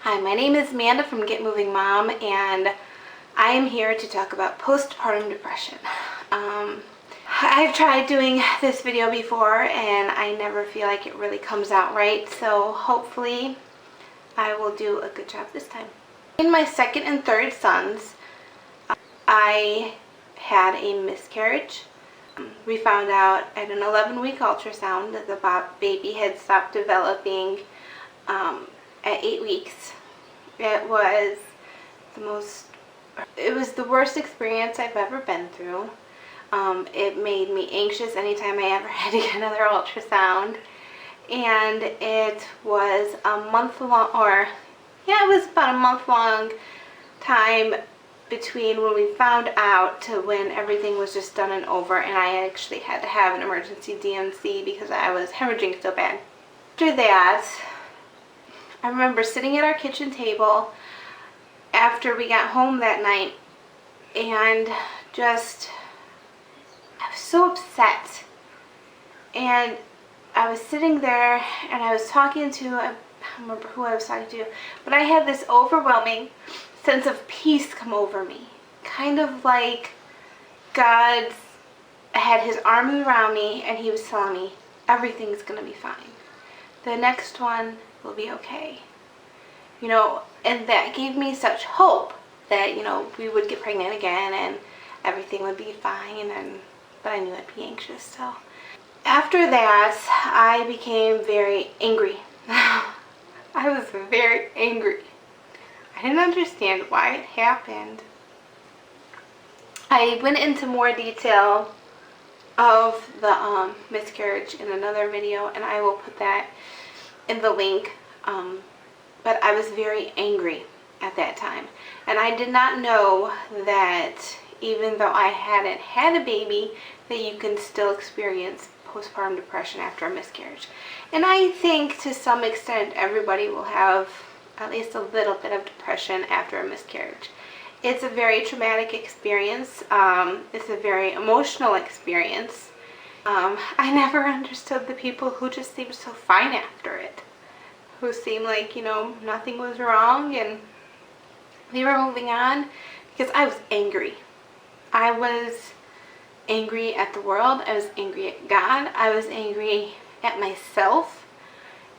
Hi, my name is Amanda from Get Moving Mom, and I am here to talk about postpartum depression. I've tried doing this video before and I never feel like it really comes out right, so hopefully I will do a good job this time. In my second and third sons, I had a miscarriage. We found out at an 11-week ultrasound that the baby had stopped developing at 8 weeks. It was the worst experience I've ever been through. It made me anxious anytime I ever had to get another ultrasound. And it was a month long, it was about a month long time between when we found out to when everything was just done and over, and I actually had to have an emergency D&C because I was hemorrhaging so bad. After that, I remember sitting at our kitchen table after we got home that night and I was so upset. And I was sitting there and I was talking to, I don't remember who I was talking to, but I had this overwhelming sense of peace come over me. Kind of like God had his arms around me and he was telling me, everything's going to be fine. The next one will be okay. And that gave me such hope that, we would get pregnant again and everything would be fine, but I knew I'd be anxious. So after that, I became very angry. I was very angry. I didn't understand why it happened. I went into more detail of the miscarriage in another video, and I will put that in the link. But I was very angry at that time, and I did not know that even though I hadn't had a baby, that you can still experience postpartum depression after a miscarriage. And I think to some extent everybody will have at least a little bit of depression after a miscarriage. It's a very traumatic experience. It's a very emotional experience. I never understood the people who just seemed so fine after it, who seemed like, nothing was wrong and they were moving on, because I was angry. I was angry at the world. I was angry at God. I was angry at myself.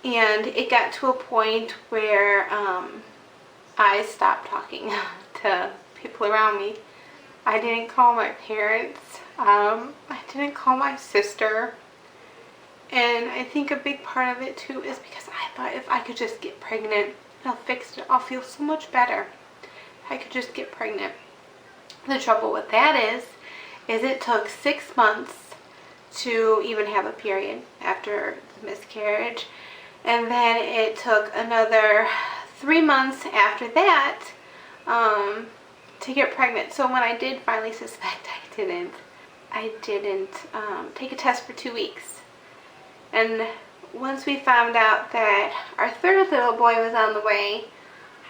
And it got to a point where I stopped talking to people around me. I didn't call my parents. I didn't call my sister. And I think a big part of it too is because I thought if I could just get pregnant, I'll fix it. I'll feel so much better if I could just get pregnant. The trouble with that is it took 6 months to even have a period after the miscarriage. And then it took another 3 months after that to get pregnant. So when I did finally suspect I didn't take a test for 2 weeks. And once we found out that our third little boy was on the way,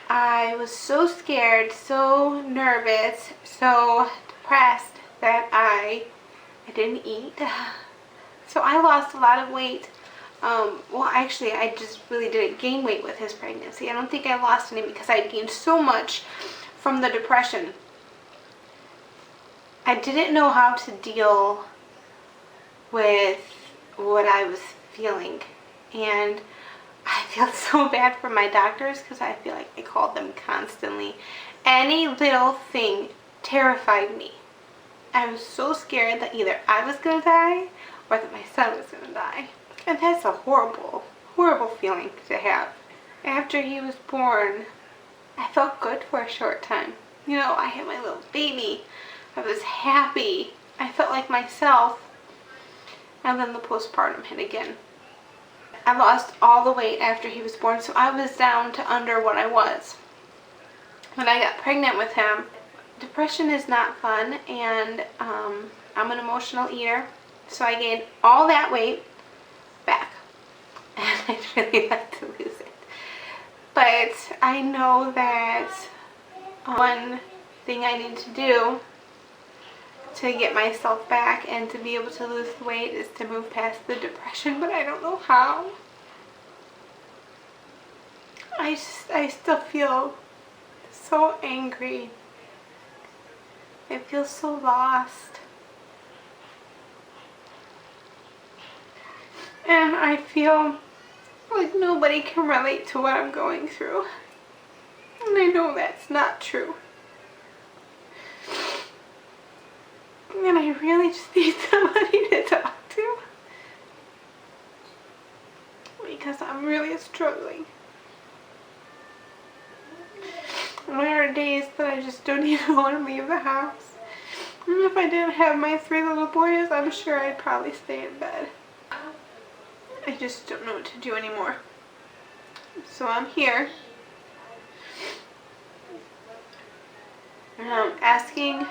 I was so scared, so nervous, so depressed that I didn't eat. So I lost a lot of weight. Well, actually, I just really didn't gain weight with his pregnancy. I don't think I lost any because I gained so much from the depression. I didn't know how to deal with what I was feeling, and I feel so bad for my doctors because I feel like I called them constantly. Any little thing terrified me. I was so scared that either I was going to die or that my son was going to die. And that's a horrible, horrible feeling to have. After he was born, I felt good for a short time. I had my little baby. I was happy. I felt like myself. And then the postpartum hit again. I lost all the weight after he was born, so I was down to under what I was when I got pregnant with him. Depression is not fun, and I'm an emotional eater, so I gained all that weight back, and I'd really like to lose it. But I know that one thing I need to do to get myself back and to be able to lose the weight is to move past the depression, but I don't know how. I still feel so angry. I feel so lost. And I feel like nobody can relate to what I'm going through. And I know that's not true. And I really just need somebody to talk to. Because I'm really struggling. There are days that I just don't even want to leave the house. And if I didn't have my 3 little boys, I'm sure I'd probably stay in bed. I just don't know what to do anymore. So I'm here. And I'm asking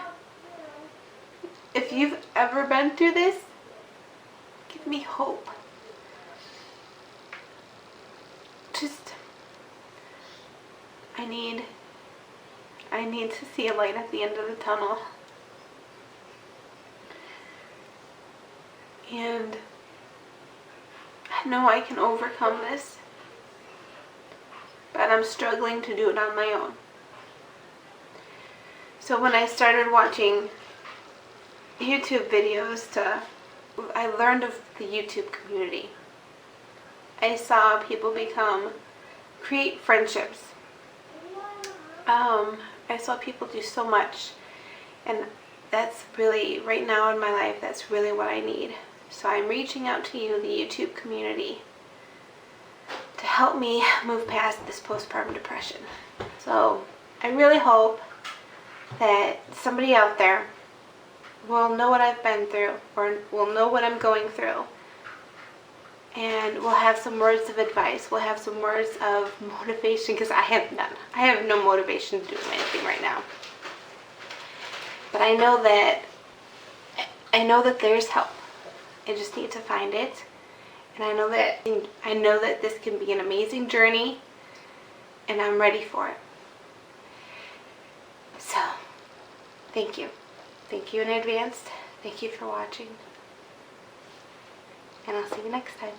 if you've ever been through this, give me hope. Just, I need to see a light at the end of the tunnel. And I know I can overcome this, but I'm struggling to do it on my own. So when I started watching YouTube videos, I learned of the YouTube community. I saw people create friendships. I saw people do so much, and that's really, right now in my life, that's really what I need. So I'm reaching out to you, the YouTube community, to help me move past this postpartum depression. So I really hope that somebody out there will know what I've been through, or will know what I'm going through, and we'll have some words of advice. We'll have some words of motivation, because I have none. I have no motivation to do anything right now. But I know that there's help. I just need to find it. And I know that this can be an amazing journey, and I'm ready for it. So, thank you. Thank you in advance. Thank you for watching. And I'll see you next time.